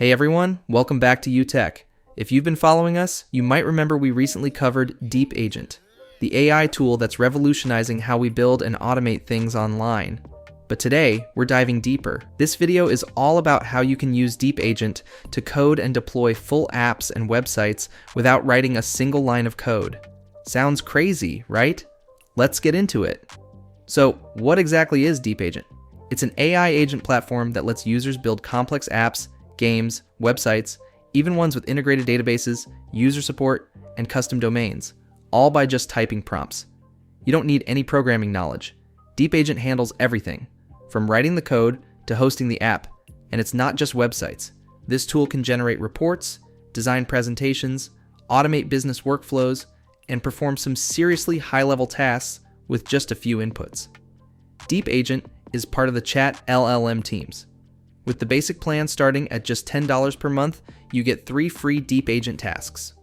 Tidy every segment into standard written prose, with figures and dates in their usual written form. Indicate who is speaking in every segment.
Speaker 1: Hey everyone, welcome back to YouTech. If you've been following us, you might remember we recently covered DeepAgent, the AI tool that's revolutionizing how we build and automate things online. But today, we're diving deeper. This video is all about how you can use DeepAgent to code and deploy full apps and websites without writing a single line of code. Sounds crazy, right? Let's get into it. So, what exactly is DeepAgent? It's an AI agent platform that lets users build complex apps, games, websites, even ones with integrated databases, user support, and custom domains, all by just typing prompts. You don't need any programming knowledge. DeepAgent handles everything, from writing the code to hosting the app, and it's not just websites. This tool can generate reports, design presentations, automate business workflows, and perform some seriously high-level tasks with just a few inputs. DeepAgent is part of the Chat LLM teams. With the basic plan starting at just $10 per month, you get 3 free DeepAgent tasks.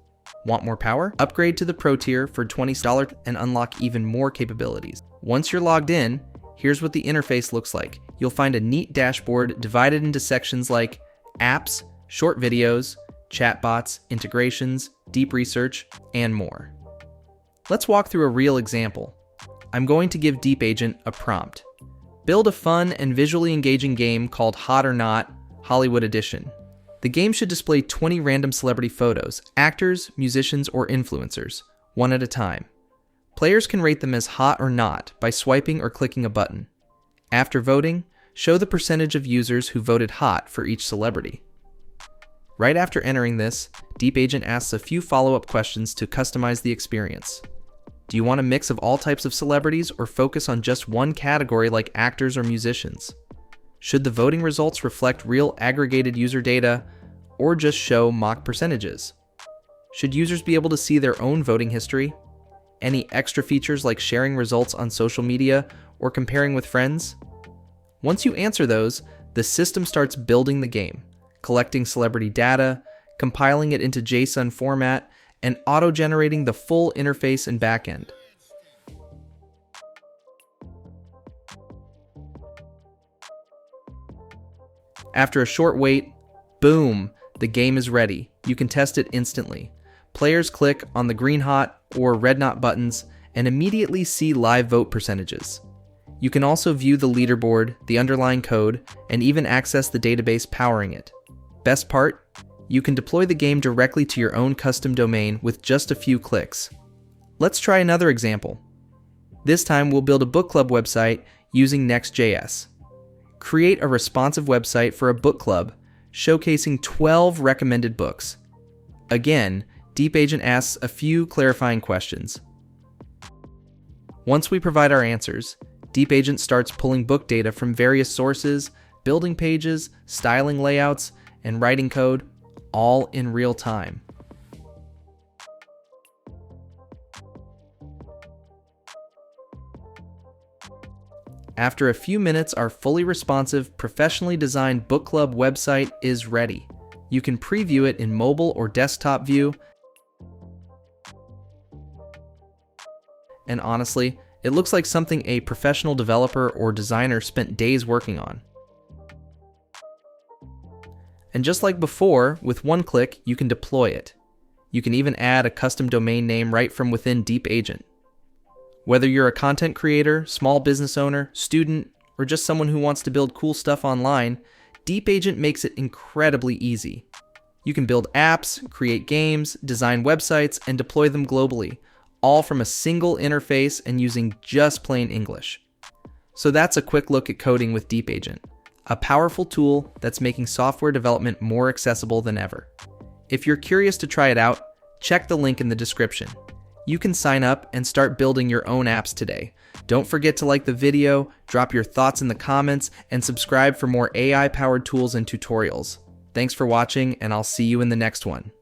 Speaker 1: Want more power? Upgrade to the Pro tier for $20 and unlock even more capabilities. Once you're logged in, here's what the interface looks like. You'll find a neat dashboard divided into sections like apps, short videos, chatbots, integrations, deep research, and more. Let's walk through a real example. I'm going to give DeepAgent a prompt. Build a fun and visually engaging game called Hot or Not, Hollywood Edition. The game should display 20 random celebrity photos, actors, musicians, or influencers, one at a time. Players can rate them as hot or not by swiping or clicking a button. After voting, show the percentage of users who voted hot for each celebrity. Right after entering this, DeepAgent asks a few follow-up questions to customize the experience. Do you want a mix of all types of celebrities or focus on just one category like actors or musicians? Should the voting results reflect real aggregated user data or just show mock percentages? Should users be able to see their own voting history? Any extra features like sharing results on social media or comparing with friends? Once you answer those, the system starts building the game, collecting celebrity data, compiling it into JSON format, and auto-generating the full interface and backend. After a short wait, boom, the game is ready. You can test it instantly. Players click on the green hot or red not buttons and immediately see live vote percentages. You can also view the leaderboard, the underlying code, and even access the database powering it. Best part? You can deploy the game directly to your own custom domain with just a few clicks. Let's try another example. This time we'll build a book club website using Next.js. Create a responsive website for a book club showcasing 12 recommended books. Again, DeepAgent asks a few clarifying questions. Once we provide our answers, DeepAgent starts pulling book data from various sources, building pages, styling layouts, and writing code, all in real time. After a few minutes, our fully responsive, professionally designed book club website is ready. You can preview it in mobile or desktop view. And honestly, it looks like something a professional developer or designer spent days working on. And just like before, with one click, you can deploy it. You can even add a custom domain name right from within DeepAgent. Whether you're a content creator, small business owner, student, or just someone who wants to build cool stuff online, DeepAgent makes it incredibly easy. You can build apps, create games, design websites, and deploy them globally, all from a single interface and using just plain English. So that's a quick look at coding with DeepAgent, a powerful tool that's making software development more accessible than ever. If you're curious to try it out, check the link in the description. You can sign up and start building your own apps today. Don't forget to like the video, drop your thoughts in the comments, and subscribe for more AI-powered tools and tutorials. Thanks for watching, and I'll see you in the next one.